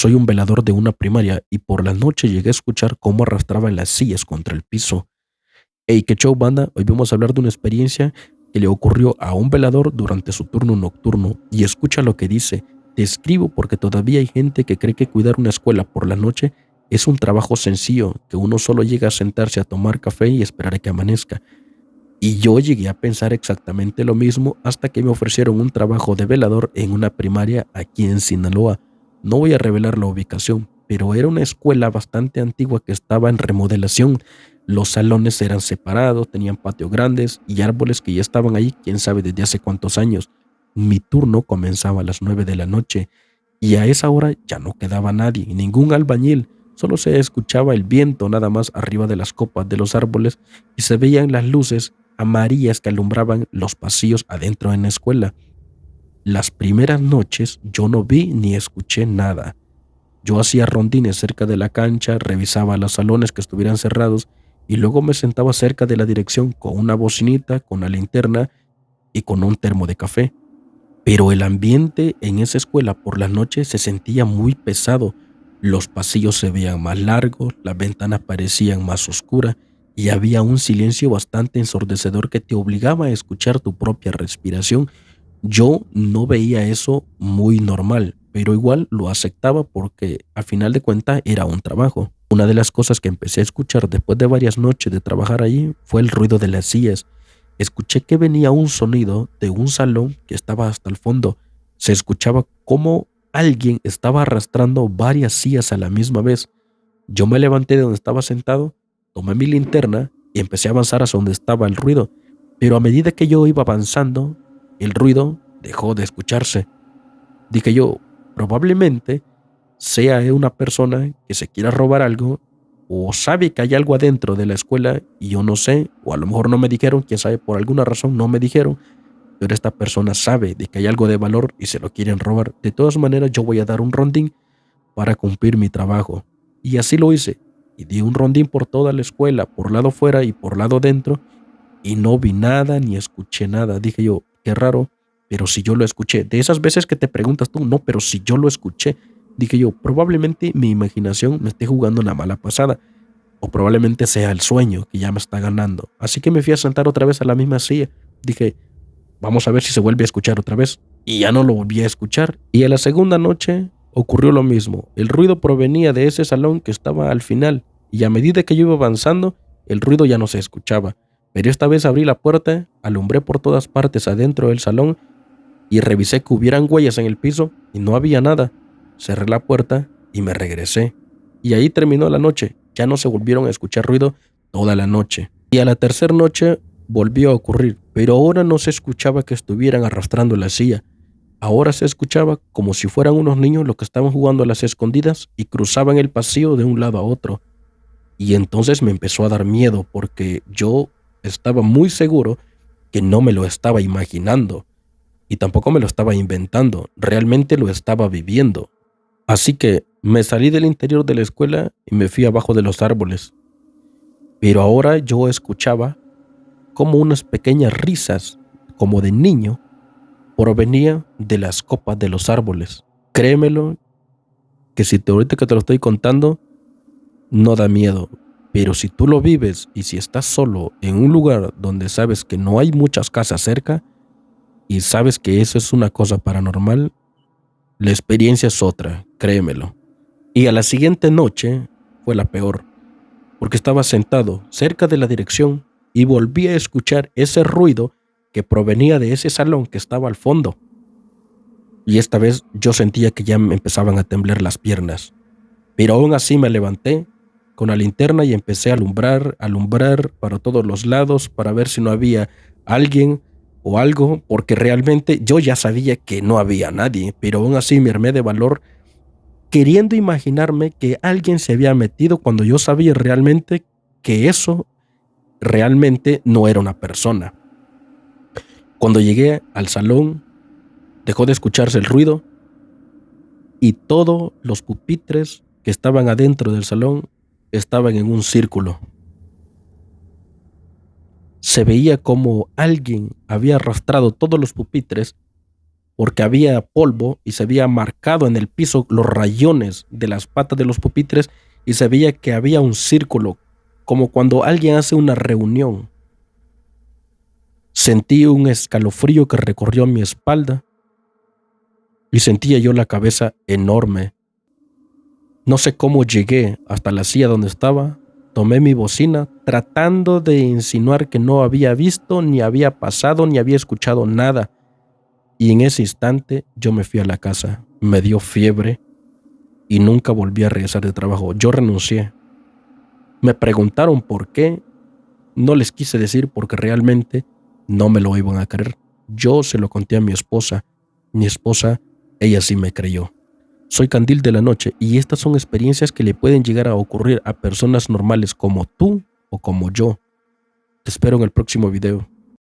Soy un velador de una primaria y por la noche llegué a escuchar cómo arrastraban las sillas contra el piso. Hey, qué show, banda. Hoy vamos a hablar de una experiencia que le ocurrió a un velador durante su turno nocturno. Y escucha lo que dice. Te escribo porque todavía hay gente que cree que cuidar una escuela por la noche es un trabajo sencillo, que uno solo llega a sentarse a tomar café y esperar a que amanezca. Y yo llegué a pensar exactamente lo mismo hasta que me ofrecieron un trabajo de velador en una primaria aquí en Sinaloa. No voy a revelar la ubicación, pero era una escuela bastante antigua que estaba en remodelación. Los salones eran separados, tenían patios grandes y árboles que ya estaban ahí, quién sabe desde hace cuántos años. Mi turno comenzaba a las 9 de la noche y a esa hora ya no quedaba nadie, ningún albañil. Solo se escuchaba el viento nada más arriba de las copas de los árboles y se veían las luces amarillas que alumbraban los pasillos adentro en la escuela. Las primeras noches yo no vi ni escuché nada. Yo hacía rondines cerca de la cancha, revisaba los salones que estuvieran cerrados y luego me sentaba cerca de la dirección con una bocinita, con la linterna y con un termo de café. Pero el ambiente en esa escuela por la noche se sentía muy pesado. Los pasillos se veían más largos, las ventanas parecían más oscuras y había un silencio bastante ensordecedor que te obligaba a escuchar tu propia respiración. Yo no veía eso muy normal, pero igual lo aceptaba porque a final de cuentas era un trabajo. Una de las cosas que empecé a escuchar después de varias noches de trabajar allí fue el ruido de las sillas. Escuché que venía un sonido de un salón que estaba hasta el fondo. Se escuchaba como alguien estaba arrastrando varias sillas a la misma vez. Yo me levanté de donde estaba sentado, tomé mi linterna y empecé a avanzar hacia donde estaba el ruido. Pero a medida que yo iba avanzando, el ruido dejó de escucharse. Dije yo, probablemente sea una persona que se quiera robar algo o sabe que hay algo adentro de la escuela y yo no sé, o a lo mejor no me dijeron, quién sabe, por alguna razón no me dijeron, pero esta persona sabe de que hay algo de valor y se lo quieren robar. De todas maneras, yo voy a dar un rondín para cumplir mi trabajo. Y así lo hice. Y di un rondín por toda la escuela, por lado fuera y por lado dentro, y no vi nada ni escuché nada. Dije yo, qué raro, pero si yo lo escuché. De esas veces que te preguntas tú, no, pero si yo lo escuché. Dije yo, probablemente mi imaginación me esté jugando una mala pasada, o probablemente sea el sueño que ya me está ganando. Así que me fui a sentar otra vez a la misma silla. Dije, vamos a ver si se vuelve a escuchar otra vez. Y ya no lo volví a escuchar. Y a la segunda noche ocurrió lo mismo. El ruido provenía de ese salón que estaba al final. Y a medida que yo iba avanzando, el ruido ya no se escuchaba. Pero esta vez abrí la puerta, alumbré por todas partes adentro del salón y revisé que hubieran huellas en el piso y no había nada. Cerré la puerta y me regresé. Y ahí terminó la noche. Ya no se volvieron a escuchar ruido toda la noche. Y a la tercera noche volvió a ocurrir, pero ahora no se escuchaba que estuvieran arrastrando la silla. Ahora se escuchaba como si fueran unos niños los que estaban jugando a las escondidas y cruzaban el pasillo de un lado a otro. Y entonces me empezó a dar miedo porque yo estaba muy seguro que no me lo estaba imaginando y tampoco me lo estaba inventando, realmente lo estaba viviendo. Así que me salí del interior de la escuela y me fui abajo de los árboles. Pero ahora yo escuchaba como unas pequeñas risas, como de niño, provenía de las copas de los árboles. Créemelo que si te ahorita que te lo estoy contando, no da miedo. Pero si tú lo vives y si estás solo en un lugar donde sabes que no hay muchas casas cerca y sabes que eso es una cosa paranormal, la experiencia es otra, créemelo. Y a la siguiente noche fue la peor, porque estaba sentado cerca de la dirección y volví a escuchar ese ruido que provenía de ese salón que estaba al fondo. Y esta vez yo sentía que ya me empezaban a temblar las piernas. Pero aún así me levanté con la linterna y empecé a alumbrar para todos los lados para ver si no había alguien o algo, porque realmente yo ya sabía que no había nadie, pero aún así me armé de valor queriendo imaginarme que alguien se había metido cuando yo sabía realmente que eso realmente no era una persona. Cuando llegué al salón, dejó de escucharse el ruido y todos los pupitres que estaban adentro del salón estaban en un círculo. Se veía como alguien había arrastrado todos los pupitres porque había polvo y se había marcado en el piso los rayones de las patas de los pupitres y se veía que había un círculo, como cuando alguien hace una reunión. Sentí un escalofrío que recorrió mi espalda y sentía yo la cabeza enorme. No sé cómo llegué hasta la silla donde estaba, tomé mi bocina tratando de insinuar que no había visto, ni había pasado, ni había escuchado nada. Y en ese instante yo me fui a la casa, me dio fiebre y nunca volví a regresar de trabajo. Yo renuncié. Me preguntaron por qué, no les quise decir porque realmente no me lo iban a creer. Yo se lo conté a mi esposa. Mi esposa, ella sí me creyó. Soy Candil de la Noche y estas son experiencias que le pueden llegar a ocurrir a personas normales como tú o como yo. Te espero en el próximo video.